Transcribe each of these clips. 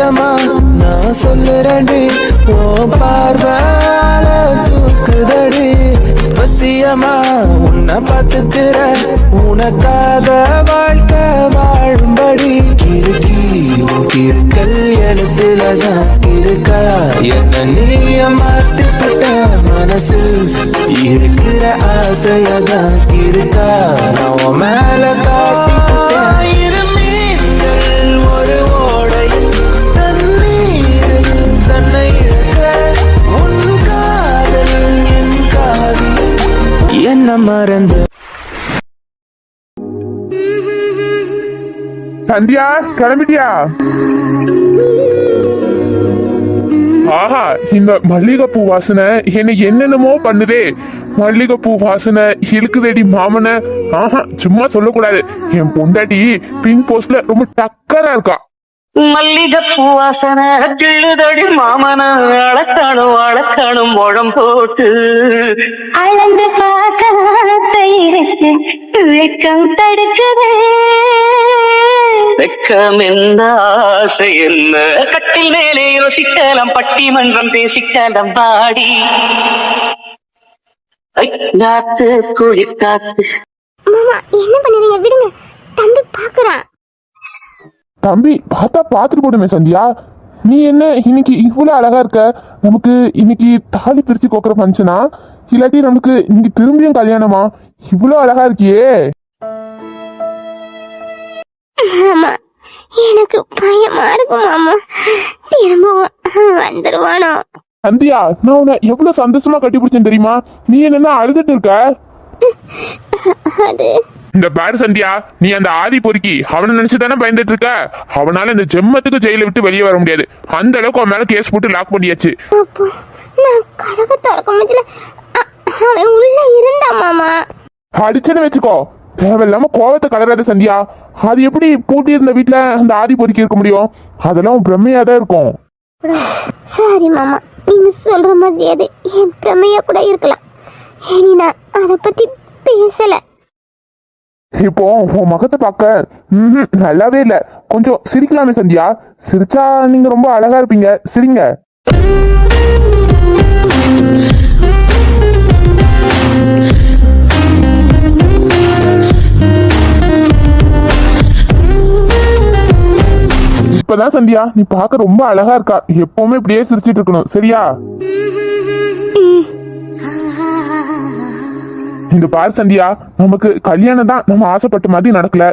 சத்தியமா நான் சொல்லுறேன்டி ஓ பார்வால தூக்குதடி பத்தியமா உன்னை பார்த்துக்கிற உனக்காக வாழ்க்கை வாழும்படி இருக்கி இருக்கல் எழுத்துலதான் இருக்கா என்ன நீய மாத்திப்பட்ட மனசில் இருக்கிற ஆசையதான் இருக்கா நான் மேல காட்டிக்கிட்டேன் இரு மீன்கள் ஒரு ஓடையில் தண்ணீரில் தன்னை இழக்க உன் காதல் என் காவியம் என்ன மறந்து சந்தியா கிளம்பிட்டியா? ஆஹா இந்த மல்லிகைப்பூ வாசனை என்ன என்னென்னமோ பண்ணுதே. மல்லிகைப்பூ வாசனை இழுக்குதேடி மாமன. ஆஹா சும்மா சொல்லக்கூடாது. என் பொண்டாட்டி பின் போஸ்ட்ல ரொம்ப டக்கரா இருக்கா. மல்லிகைப்பூ வாசனை கிள்ளுதடி மாமன அளக்கானும் அளக்கானும் முழம் போட்டு அளந்து பார்க்க இருக்கு விளக்கம் தடுக்குது வெக்கம் எந்த ஆசை என்ன கட்டில் மேலே யோசிக்கலாம் பட்டிமன்றம் பேசிக்கலாம் பாடி காத்து குளிர் காத்து. மாமா என்ன பண்ணுறீங்க விடுங்க தம்பி பாக்குறான். தம்பி பார்த்தா பாத்துட்டு போடுமே சந்தியா. நீ என்ன இன்னைக்கு இவ்வளவு அழகா இருக்க? நமக்கு இன்னைக்கு தாலி பிரிச்சு கோக்குற ஃபங்க்ஷனா இல்லாட்டி நமக்கு இன்னைக்கு திரும்பியும் கல்யாணமா? இவ்வளவு அழகா இருக்கியே. மாமா எனக்கு பயமா இருக்கு மாமா, திரும்பவும் வந்துருவானோ? சந்தியா நான் உன்னை எவ்வளவு சந்தோஷமா கட்டி பிடிச்சேன் தெரியுமா? நீ என்ன அழுதுட்டு இருக்க? அது இந்த பாரு சந்தியா, நீ அந்த ஆதி பொறுக்கி அவனை நினைச்சுதானே பயந்துட்டு இருக்க. அவனால இந்த ஜெம்மத்துக்கு ஜெயில விட்டு வெளியே வர முடியாது. அந்த அளவுக்கு அவன் மேல கேஸ் போட்டு லாக் பண்ணியாச்சு. அப்போ நான் கதவை திறக்க முடியல, அவன் உள்ள இருந்தா மாமா. அடிச்சுன்னு வச்சுக்கோ, தேவையில்லாம கோவத்தை கலராத சந்தியா. அது எப்படி பூட்டி இருந்த வீட்டுல அந்த ஆதி பொறுக்கி இருக்க முடியும்? அதெல்லாம் பிரம்மையாதான் இருக்கும். சரி மாமா, நீங்க சொல்ற மாதிரி அது என் பிரமையா கூட இருக்கலாம். இனி நான் அதை பத்தி பேசல. இப்போ உன் முகத்தை பார்க்க நல்லாவே இல்ல. கொஞ்சம் சிரிக்கலாமே சந்தியா. சிரிச்சா நீங்க ரொம்ப அழகா இருப்பீங்க. சிரிங்க. இப்பதான் சந்தியா நீ பார்க்க ரொம்ப அழகா இருக்கா. எப்பவுமே இப்படியே சிரிச்சிட்டு இருக்கணும் சரியா? இந்த பாரு சந்தியா, நமக்கு கல்யாணம் தான் நம்ம ஆசைப்பட்ட மாதிரி நடக்கல.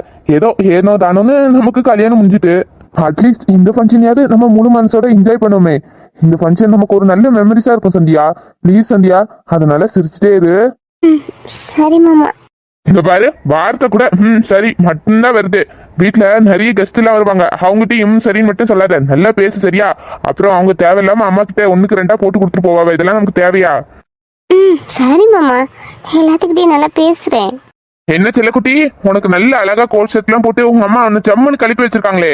ஏனோ தானோன்னு நமக்கு கல்யாணம் முடிஞ்சிட்டு அட்லீஸ்ட் இந்த ஃபங்க்ஷனையாவது நம்ம முழு மனசோட என்ஜாய் பண்ணுவோமே. இந்த ஃபங்க்ஷன் நமக்கு ஒரு நல்ல மெமரிஸா இருக்கும் சந்தியா. ப்ளீஸ் சந்தியா, அதனால சிரிச்சுட்டே இரு. சரி மாமா. இந்த பாரு வார்த்தை கூட சரி மட்டும்தான் வருது. வீட்டுல நிறைய கெஸ்ட் எல்லாம் வருவாங்க. அவங்ககிட்ட சரின்னு மட்டும் சொல்லாத, நல்லா பேசு சரியா? அப்புறம் அவங்க தேவையில்லாம அம்மா கிட்ட 1க்கு 2 போட்டு கொடுத்துட்டு போவாங்க. இதெல்லாம் நமக்கு தேவையா? சரி மாமா, எல்லாத்துக்கிட்டையும் நல்லா பேசுறேன். என்ன செல்லக்குட்டி, உனக்கு நல்ல அழகா கோல் செட் எல்லாம் போட்டு உங்க அம்மா ஒன்னு ஜம்முன்னு கழிப்பு வச்சிருக்காங்களே.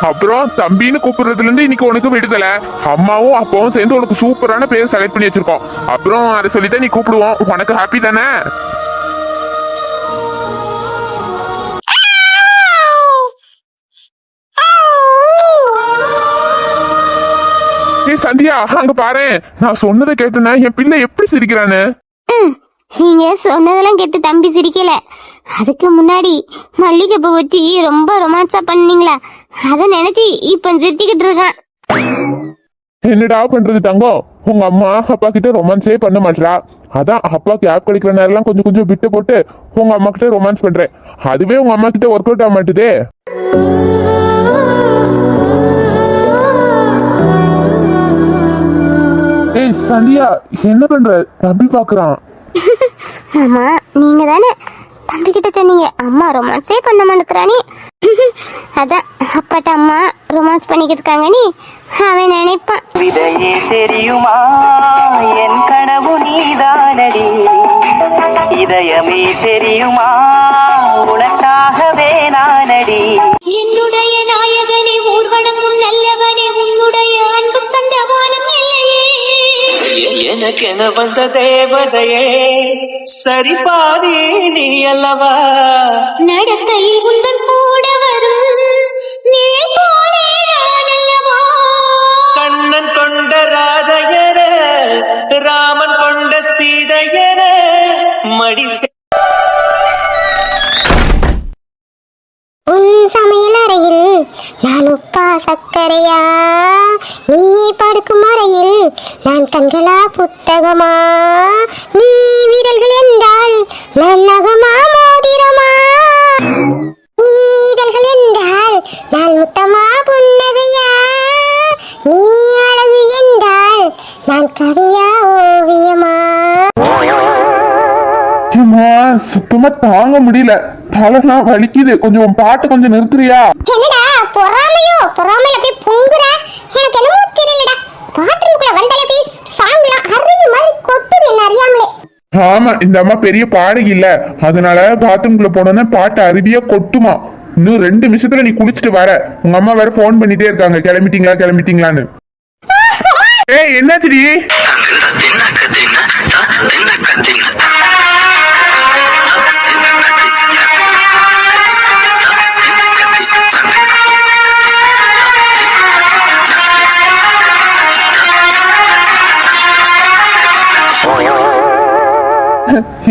அப்புறம் தம்பின்னு கூப்பிடுறதுல இருந்து இன்னைக்கு உனக்கு விடுதலை. அம்மாவும் அப்பாவும் சேர்ந்து உனக்கு சூப்பரான பேர் செலக்ட் பண்ணி வச்சிருக்கோம். அப்புறம் அதை சொல்லித்தான் நீ கூப்பிடுவோம். உனக்கு ஹாப்பி தானே? சந்தியா அங்க பாரு, நான் சொன்னதை கேட்டேன்னா என் பிள்ளை எப்படி சிரிக்கிறானு. நீங்க சொன்னதெல்லாம் கேட்டு தம்பி சிரிக்கல. அதுக்கு முன்னாடி மல்லிகைப்பூ வச்சு ரொம்ப ரொமான்ஸா பண்ணீங்களா, அத நினைச்சு இப்ப சிரிச்சுக்கிட்டு இருக்கான். என்னடா பண்றது தங்கம், உங்க அம்மா அப்பா கிட்ட ரொமான்ஸே பண்ண மாட்டா. அதான் அப்பா கேப் கிடைக்கிற நேரம் கொஞ்சம் கொஞ்சம் விட்டு போட்டு உங்க அம்மா கிட்ட ரொமான்ஸ் பண்றேன். அதுவே உங்க அம்மா கிட்ட ஒர்க் அவுட் ஆக மாட்டுதே. ஏய் சந்தியா, என்ன பண்ற? தம்பி பாக்குறான். ஆமா, நீங்க தானே தம்பி கிட்ட சொன்னீங்க அம்மா ரொமான்ஸே பண்ண மாட்டேங்கிறானே. அதான் அப்பாட்ட அம்மா ரொமான்ஸ் பண்ணிக்கிட்டு இருக்காங்க நீ அவன் நினைப்பான். இதையே தெரியுமா என் கனவு நீதானடி, இதயமே தெரியுமா உனக்காகவே நானடி. என்னுடைய நாயகனே, ஊர்வலமும் நல்லவனே, உன்னுடைய அன்பு தந்த வானம் இல்லையே. எனக்கென வந்த தேவதையே சரிபாதி நீ அல்லவா. நடக்கையில் நான் உப்பா சக்கரையா, நீ படுக்கும் முறையில் நான் கண்களா புத்தகமா, நீ வீரர்கள் என்றால் நான் நகமா மோதிரமா, நீ இதழ்கள் என்றால் நான் முத்தமா புன்னகையா, நீ அழகு என்றால் நான் கவியா ஓவியமா. சுத்தமா தாங்க முடியல, தலைலாம் வலிக்குது. கொஞ்சம் பாட்டு கொஞ்சம் நிறுத்துறியா? என்னடா பொறாமையோ? பொறாமையில அப்படியே பொங்குற. எனக்கு என்னமோ தெரியலடா, பாத்ரூம்குள்ள வந்தாலே அப்படியே சாங்லாம் அருவி மாதிரி கொட்டுது என்ன அறியாமலே. ஆமா, இந்த அம்மா பெரிய பாடகி இல்ல, அதனால பாத்ரூம்குள்ள போனோன்னா பாட்டு அருவியா கொட்டுமா. இன்னும் 2 நிமிஷத்துல நீ குளிச்சுட்டு வர. உங்க அம்மா வேற போன் பண்ணிட்டே இருக்காங்க, கிளம்பிட்டீங்களா கிளம்பிட்டீங்களான்னு. ஏய் என்னாச்சுடி?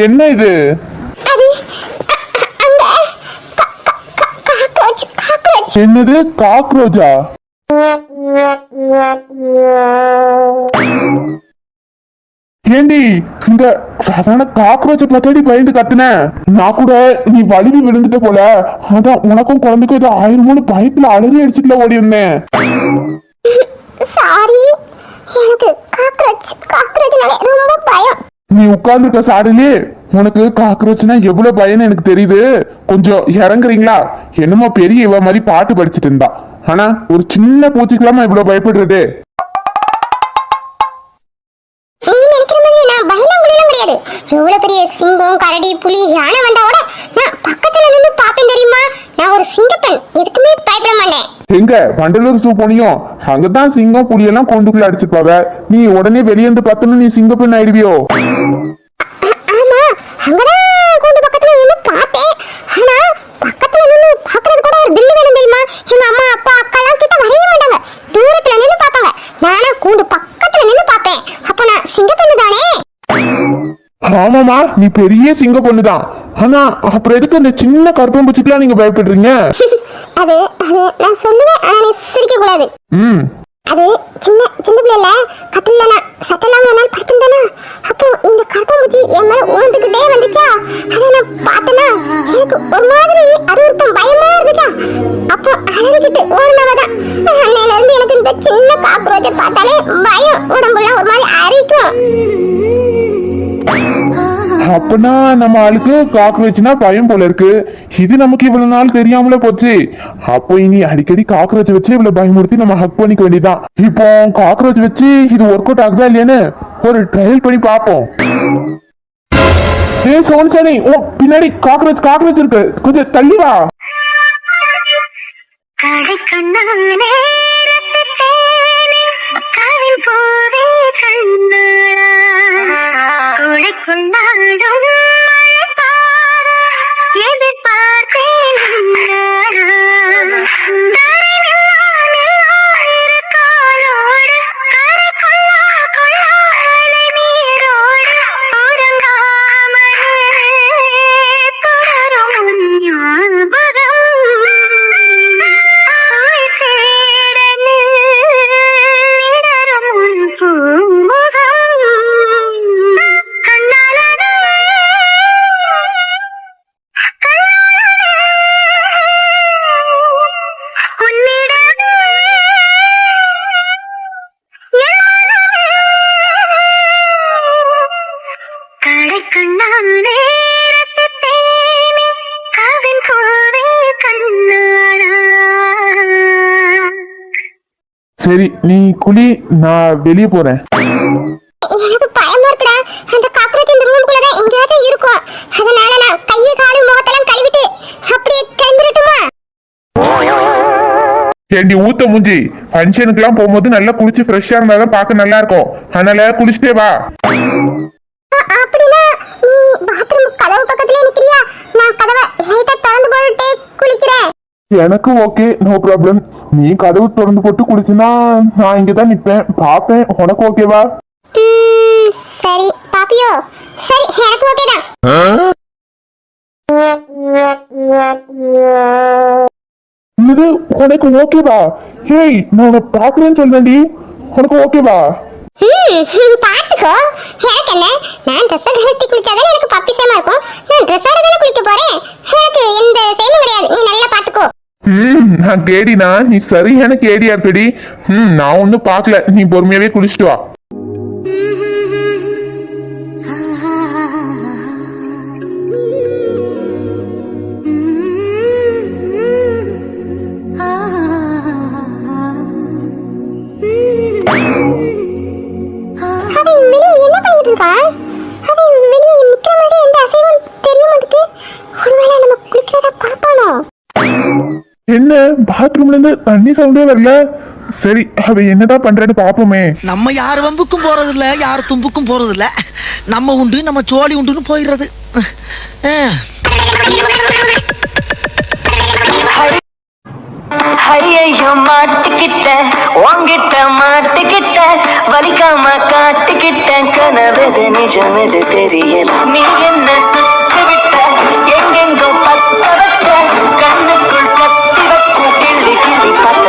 என்ன இது? அது அந்த காக்ரோச். என்னது காக்ரோச்சா? ஏண்டி இந்த சாதாரண காக்ரோச்சை பார்த்தாடி பயந்து கத்துன? நான் கூட நீ வலிவி விழுந்துட்ட போல, அதான் உனக்கும் குழந்தைக்கும் ஏதோ ஆயிரமோனு பயத்துல அலறி அடிச்சுட்டுல ஓடி இருந்தேன். சாரி, எனக்கு காக்ரோச்னாலே ரொம்ப பயம். நீ உட்கார்ந்துருக்க சாரிலே உனக்கு காக்ரோச்னா எவ்வளவு பயன்னு எனக்கு தெரியுது. கொஞ்சம் இறங்குறீங்களா? என்னமோ பெரிய இவ மாதிரி பாட்டு படிச்சுட்டு இருந்தா, ஆனா ஒரு சின்ன பூச்சிக்கலாமா இவ்வளவு பயப்படுறது? நீ நினைக்கிற மாதிரி நான் பயந்தாங்குழியெல்லாம் கிடையாது. எவ்வளவு பெரிய சிங்கம், கரடி, புலி, யானை வந்தா கூட நான் பக்கத்துல நின்று பாப்பேன் தெரியுமா. நான் ஒரு சிங்கப்பெண், எதுக்குமே பயப்பட மாட்டேன். எங்க வண்டலூர் சூ போனியும் அங்கதான் சிங்கம் புலியெல்லாம் கொண்டுக்குள்ள அடிச்சுப்பாவ. நீ உடனே வெளியேந்து பார்த்தோன்னு நீ சிங்கப்பெண் ஆயிடுவியோ? ஆமா, அங்கதான் கூண்டு பக்கத்துல நின்று பார்த்தேன். ஆனா பக்கத்துல நின்று பாக்குறது கூட ஒரு தில்லு வேணும் தெரியுமா. எங்க அம்மா அப்பா அக்கா எல்லாம் கிட்ட வரவே மாட்டாங்க, தூரத்துல நின்று பாப்பாங்க. நானா கூண்டு பக்கத்துல நின்று பாப்பேன். அப்ப நான் சிங்கப்பெண்ணு தானே. ஆமாமா, நீ பெரிய சிங்க பொண்ணுதான். ஆனா அப்புறம் எதுக்கு அந்த சின்ன கருப்பம்பூச்சிக்கெல்லாம் நீங்க பயப்படுறீங்க? அது நான் சொல்லுவேன், ஆனா நீ சிரிக்க கூடாது. அது சின்ன பிள்ளைல கட்டில நான் சட்டெல்லாம் ஒரு நாள் படுத்திருந்தேனா, அப்போ இந்த கருப்பம்பூச்சி என் மேல ஊந்துக்கிட்டே வந்துச்சா. அதை நான் பார்த்தேன்னா எனக்கு ஒரு மாதிரி அருவருப்பம் பயமா இருந்துச்சா. அப்போ அழுதுகிட்டு ஓடினவதான். அன்னையில இருந்து எனக்கு இந்த சின்ன காக்ரோச்சை பார்த்தாலே பயம், உடம்புலாம் ஒரு மாதிரி அரிக்கும். அப்பனா நம்ம ஆளுக்கு காக்ரோச்னா பயம் போல இருக்கு. இது நமக்கு இவ்வளவு நாள் தெரியாமல போச்சு. அப்போ இனி அடிக்கடி காக்ரோச் வச்சு இவ்வளவு பயமுறுத்தி நம்ம ஹக் பண்ணிக்க வேண்டியதான். இப்போ காக்ரோச் வச்சு இது ஒர்க் அவுட் ஆகுதா இல்லையான்னு ஒரு ட்ரையல் பண்ணி பார்ப்போம். ஏ சோன்சானி, ஓ பின்னாடி காக்ரோச் இருக்கு, கொஞ்சம் தள்ளி வா. சரி நீ குளி, நான் வெளியே போறேன். எனக்கு பயமா இருக்குடா. அந்த காக்ரோச் இந்த ரூமுக்குள்ள தான் எங்கேயாச்சும் இருக்கும். அதனால நான் கையை காலு முகத்தெல்லாம் கழுவிட்டு அப்படியே கிளம்பிடட்டுமா? ஏண்டி ஊத்த மூஞ்சி, ஃபங்க்ஷனுக்குலாம் போகும்போது நல்லா குளிச்சு ஃப்ரெஷ்ஷா இருந்தாதான் பார்க்க நல்லா இருக்கும். அதனால குளிச்சுட்டே வா. அப்படினா நீ பாத்ரூம் கதவு பக்கத்துலயே நிக்கிறியா? நான் கதவை லைட்டா திறந்து போட்டுட்டே குளிக்கிறேன். எனக்கு ஓகே, நோ ப்ராப்ளம். நீ கதவு திறந்து போட்டு குளிச்சுனா நான் இங்கதான் நிப்பேன் பாப்பேன். உனக்கு ஓகேவா? சரி பாப்பியோ, சரி எனக்கு ஓகேதான். என்னது உனக்கு ஓகேவா? ஹேய், நான் உன்னை பாக்குறேன்னு சொல்றேன்டி. உனக்கு ஓகேவா? பாத்துக்கோ, எனக்கு என்ன, நான் ட்ரெஸ் கழட்டி குளிச்சாதான் எனக்கு பப்பிசமா இருக்கும். நான் ட்ரெஸ்ஸோட தானே குளிக்க போறேன், எனக்கு எந்த சேமும் கிடையாது. நீ நல்லா பாத்துக்கோ. நான் கேடினா, நீ சரியான கேடியா இருக்கடி. நான் ஒன்னும் பாக்கல, நீ பொறுமையாவே குளிச்சுட்டு வா. அவன் வெளியே என்ன பண்ணிட்டு இருக்கா? அவன் வெளியே நிக்கிற மாதிரி எந்த அசைவும் தெரிய மாட்டேங்குது. ஒருவேளை நம்ம குளிக்கிறத பாப்பானோ? என்ன, பாத்ரூம்ல இருந்து தண்ணி சவுண்டே வரல. சரி, அவ என்னதான் பண்றேன்னு பாப்போமே. நம்ம யார் வம்புக்கும் போறது இல்ல, யார் தும்புக்கும் போறது இல்ல. நம்ம உண்டு, நம்ம சோழி உண்டுன்னு போயிடுறது. ஐயோ மாட்டிக்கிட்ட உங்கிட்ட மாட்டிக்கிட்ட வலிக்காம காட்டிக்கிட்ட கனவது நிஜம் இது தெரியல நீ என்ன சுத்தி விட்ட எங்கெங்கோ பத்த வச்ச கண்ணுக்குள் கத்தி வச்ச கிள்ளி கிள்ளி பத்த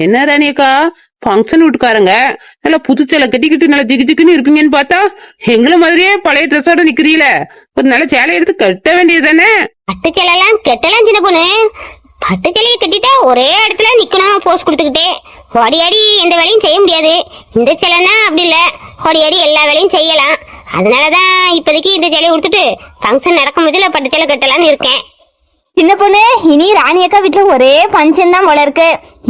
என்ன ராணியக்கா, ஃபங்க்ஷன் வீட்டுக்காரங்க நல்லா புதுச்சேலை கட்டிக்கிட்டு நல்லா ஜிகு ஜிகுன்னு இருப்பீங்கன்னு பார்த்தா எங்களை மாதிரியே பழைய ட்ரெஸ்ஸோட நிக்கிறீல. ஒரு நல்ல சேலை எடுத்து கட்ட வேண்டியது தானே? பட்டு சேலைலாம் கட்டலாம் சின்ன பொண்ணு. பட்டு சேலையை கட்டிட்டா ஒரே இடத்துல நிக்கணும் போஸ் கொடுத்துக்கிட்டே. ஓடி ஆடி எந்த வேலையும் செய்ய முடியாது. இந்த சேலைன்னா அப்படி இல்ல, ஓடி ஆடி எல்லா வேலையும் செய்யலாம். அதனாலதான் இப்போதைக்கு இந்த சேலையை கொடுத்துட்டு ஃபங்க்ஷன் நடக்கும் போதுல பட்டு சேலை கட்டலான்னு இருக்கேன். சின்ன பொண்ணு, இனி ராணி அக்கா வீட்டுல ஒரே பஞ்சன் தான் போல இருக்கு.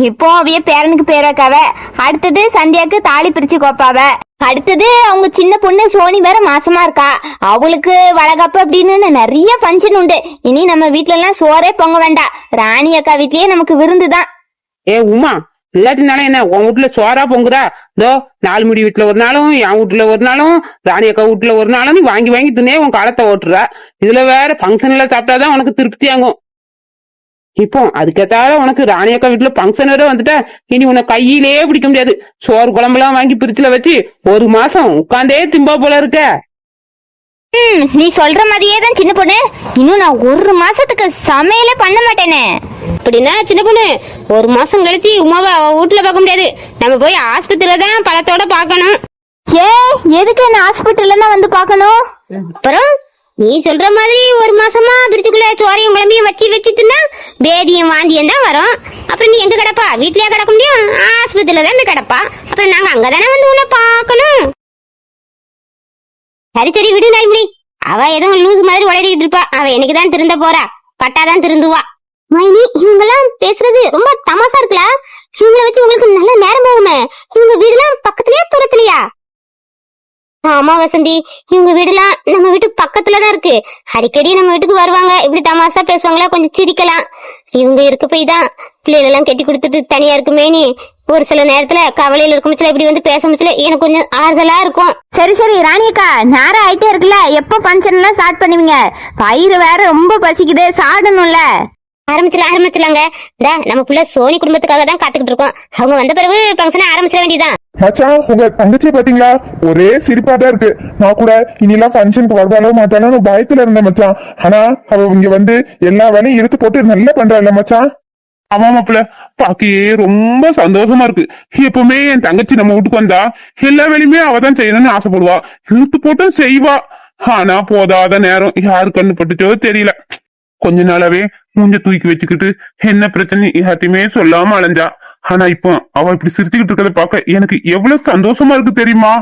இப்போ அவைய பேரனுக்கு பேராக்காவ, அடுத்தது சந்தியாக்கு தாலி பிரிச்சு கோப்பாவ, அடுத்தது அவங்க சின்ன பொண்ணு சோனி வேற மாசமா இருக்கா, அவளுக்கு வளகாப்பு அப்படின்னு நிறைய பஞ்சன் உண்டு. இனி நம்ம வீட்டுல எல்லாம் சோறே பொங்க வேண்டாம், ராணி அக்கா வீட்லயே நமக்கு விருந்துதான். ஏ உமா, இல்லாட்டினாலும் என்ன உன் வீட்டுல சோறா பொங்குறா? இதோ 4 முடி வீட்டுல ஒரு நாளும், என் வீட்டுல ஒரு நாளும், ராணி அக்கா வீட்டுல ஒரு நாளும் நீ வாங்கி வாங்கி தின்னே உன் காலத்தை ஓட்டுற. இதுல வேற ஃபங்க்ஷன்ல சாப்பிட்டாதான் உனக்கு திருப்தி ஆகும். இப்போ அதுக்கேத்தால உனக்கு ராணி அக்கா வீட்டுல ஃபங்க்ஷன் வேற வந்துட்டா இனி உன்னை கையிலேயே பிடிக்க முடியாது. சோறு குழம்பெல்லாம் வாங்கி பிரிச்சுல வச்சு 1 மாசம் உட்காந்தே திம்பா போல இருக்க. நீ சொல்ற மாதிரியே தான் சின்ன பொண்ணு, இன்னும் நான் 1 மாசத்துக்கு சமையலே பண்ண மாட்டேனே. அப்படின்னா சின்ன பொண்ணு 1 மாசம் கழிச்சு உமாவை அவ வீட்டுல பார்க்க முடியாது. நம்ம போய் ஆஸ்பத்திரியில தான் பழத்தோட பாக்கணும். ஏ, எதுக்கு என்ன ஹாஸ்பிட்டல்ல தான் வந்து பாக்கணும்? அப்புறம் நீ சொல்ற மாதிரி 1 மாசமா பிரிச்சுக்குள்ள சோறையும் குழம்பையும் வச்சு வச்சுட்டுன்னா பேதியும் வாந்தியும் தான் வரும். அப்புறம் நீ எங்க கிடப்பா? வீட்லயே கிடக்க முடியும்? ஆஸ்பத்திரியில தான் போய் கிடப்பா. அப்புறம் நாங்க அங்கதானே வந்து உன்னை பாக்கணும். சரி சரி விடு நாள்முடி, அவ எதுவும் லூஸ் மாதிரி உளறிக்கிட்டு இருப்பா. அவ என்னைக்குதான் திருந்த போறா, பட்டாதான் திருந்துவா. மைனி, இவங்கெல்லாம் பேசுறது ரொம்ப தமாசா இருக்குல்ல? இவங்களை வச்சு உங்களுக்கு நல்ல நேரம் போகுமே. இவங்க வீடுலாம் பக்கத்துலயா தூரத்துலயா? ஆமா வசந்தி, இவங்க வீடுலாம் நம்ம வீட்டு பக்கத்துலதான் இருக்கு. அடிக்கடி நம்ம வீட்டுக்கு வருவாங்க, இப்படி தமாசா பேசுவாங்களா, கொஞ்சம் சிரிக்கலாம். இவங்க இருக்க போய் தான் பிள்ளைகள் எல்லாம் கட்டி கொடுத்துட்டு தனியா இருக்குமே. நீ ஒரு சில நேரத்துல கவலையில இருக்கும் இப்படி வந்து பேச முடியல, எனக்கு கொஞ்சம் ஆறுதலா இருக்கும். சரி சரி ராணியக்கா, நேரம் ஆயிட்டே இருக்குல்ல, எப்போ பஞ்சன் எல்லாம் ஸ்டார்ட் பண்ணுவீங்க? வயிறு வேற ரொம்ப பசிக்குது, சாடணும்ல. ஆரம்பிச்சிடலாங்க. நம்ம புள்ள சோனி குடும்பத்துக்காக தான் காத்துக்கிட்டு இருக்கோம். அவங்க வந்த பிறகு ஃபங்க்ஷனை ஆரம்பிச்சிட வேண்டியதான். மச்சான், உங்க தங்கச்சியை பாத்தீங்களா? ஒரே சிரிப்பா தான் இருக்கு. நான் கூட இனிலாம் ஃபங்க்ஷனுக்கு வருவாளோ மாட்டாளோ பயத்துல இருந்தேன் மச்சான். ஆனா அவ இங்க வந்து எல்லா வேலையும் இழுத்து போட்டு நல்லா பண்றாள் மச்சான். ஆமா மாப்பிள்ள, பாக்கையே ரொம்ப சந்தோஷமா இருக்கு. எப்பவுமே என் தங்கச்சி நம்ம வீட்டுக்கு வந்தா எல்லா வேலையுமே அவதான் செய்யணும்னு ஆசைப்படுவா, இழுத்து போட்டும் செய்வா. ஆனா போதாத நேரம் யாரு கண்ணு பட்டுச்சோ தெரியல. கொஞ்ச நாளாவே மூஞ்ச தூக்கி வச்சுக்கிட்டு என்ன பிரச்சனை யார்ட்டையுமே சொல்லாம அலைஞ்சா. ஆனா இப்போ அவ இப்படி சிரிச்சுக்கிட்டு இருக்கிறத பாக்க எனக்கு எவ்வளவு சந்தோஷமா இருக்கு தெரியுமா?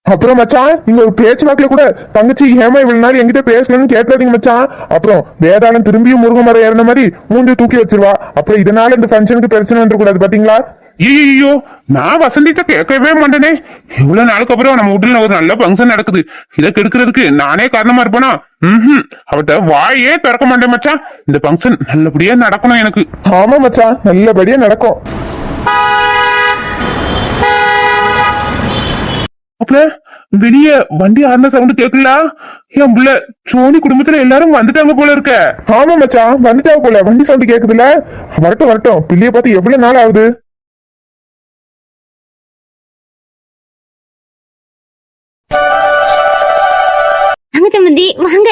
அப்புறம் மச்சான், நீங்க ஒரு பேச்சு வாக்குல கூட தங்கச்சி ஏமா இவ்வளவு நாள் என்கிட்ட பேசலன்னு கேட்காதீங்க மச்சான். அப்புறம் வேதாளம் திரும்பியும் முருக மரம் ஏறின மாதிரி மூஞ்சி தூக்கி வச்சிருவா. அப்புறம் இதனால இந்த ஃபங்க்ஷனுக்கு பிரச்சனை வந்துடக்கூடாது பாத்தீங்களா? ஐயோ, நான் வசந்திட்ட கேட்கவே மாட்டேனே. இவ்வளவு நாளுக்கு அப்புறம் நம்ம வீட்டுல ஒரு நல்ல ஃபங்க்ஷன் நடக்குது, இதை கெடுக்கிறதுக்கு நானே காரணமா இருப்பேனா? அவட்ட வாயே திறக்க மாட்டேன் மச்சான். இந்த ஃபங்க்ஷன் நல்லபடியா நடக்கணும் எனக்கு. ஆமா மச்சான், நல்லபடியா நடக்கும். வெளிய வண்டி ஆர்ன சவுண்ட் கேட்கல? என் புள்ள சோனி குடும்பத்துல எல்லாரும் வந்துட்டாங்க போல இருக்க. ஆமா மச்சான், வந்துட்டாங்க போல. வண்டி சவுண்ட் கேக்குதுல? வரட்டும் வரட்டும், பிள்ளைய பார்த்து எவ்வளவு நாள் ஆகுது. வாங்க சம்பந்தி வாங்க.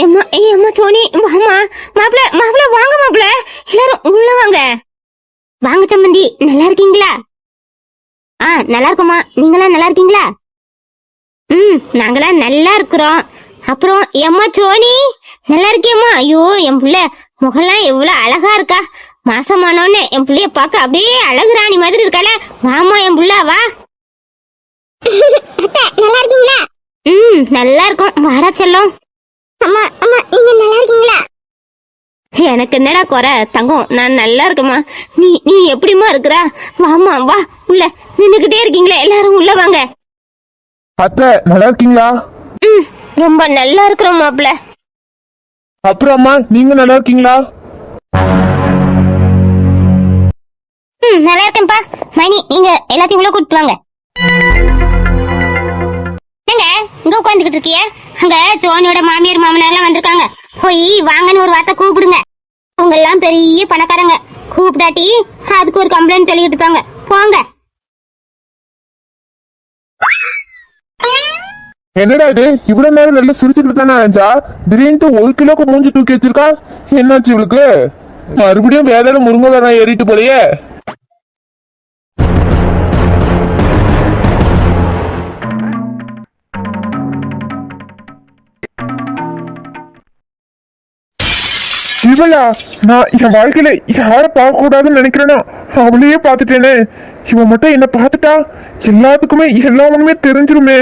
அம்மா சோனி வாமா. மாப்பிள்ள வாங்க மாப்பிள்ள, எல்லாரும் உள்ள வாங்க. வாங்க சம்பந்தி, நல்லா இருக்கீங்களா? நல்லா இருக்கோமா, நீங்களாம் நல்லா இருக்கீங்களா? நாங்களாம் நல்லா இருக்கிறோம். அப்புறம் எம்மா சோனி நல்லா இருக்கியம்மா? ஐயோ, என் புள்ள முகம்லாம் எவ்வளவு அழகா இருக்கா. மாசமானோன்னு என் புள்ளைய பார்க்க அப்படியே அழகு ராணி மாதிரி இருக்கால. வாமா என் புள்ள வா. நல்லா இருக்கீங்களா? நல்லா இருக்கும், வாடா செல்லம். அம்மா அம்மா நீங்க நல்லா இருக்கீங்களா? எனக்கு என்னடா குறை தங்கம், நான் நல்லா இருக்கேம்மா. நீ எப்படிமா இருக்கிறா? வாமா வா, உள்ள நின்னுகிட்டே இருக்கீங்களே, எல்லாரும் உள்ள வாங்க. அத்தை நல்லா இருக்கீங்களா? ரொம்ப நல்லா இருக்கிறோம் மாப்பிள்ள. அப்புறம் அம்மா, நீங்க நல்லா இருக்கீங்களா? நல்லா இருக்கேன்ப்பா. மணி, நீங்க எல்லாத்தையும் உள்ள கூட்டிட்டு வாங்க. என்னங்க இங்க உட்காந்துக்கிட்டு இருக்கிய? அங்க சோனியோட மாமியார் மாமனார் எல்லாம் வந்திருக்காங்க. போய் வாங்கன்னு ஒரு வார்த்தை கூப்பிடுங்க. அவங்க எல்லாம் பெரிய பணக்காரங்க, கூப்பிடாட்டி அதுக்கு ஒரு கம்ப்ளைண்ட் சொல்லிட்டு இருப்பாங்க. போங்க. என்னடா இது, இவ்வளவு நேரம் நல்லா சிரிச்சுட்டு தானே ஆச்சா? திடீர்னு 1 கிலோக்கு மூஞ்சி தூக்கி வச்சிருக்கா. என்னாச்சு இவளுக்கு? மறுபடியும் வேதாள முருங்கை வேற ஏறிட்டு போலையே. இவளா? நான் என் வாழ்க்கையில யார பார்க்க கூடாதுன்னு நினைக்கிறேனோ அவளையே பார்த்துட்டேனே. இவன் மட்டும் என்ன பார்த்துட்டா எல்லாத்துக்குமே எல்லாமே தெரிஞ்சிருமே.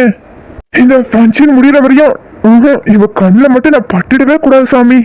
இந்த ஃபங்க்ஷன் முடிகிற வரையும் இவ கண்ணில் மட்டும் நான் பட்டுடவே கூடாது சாமி.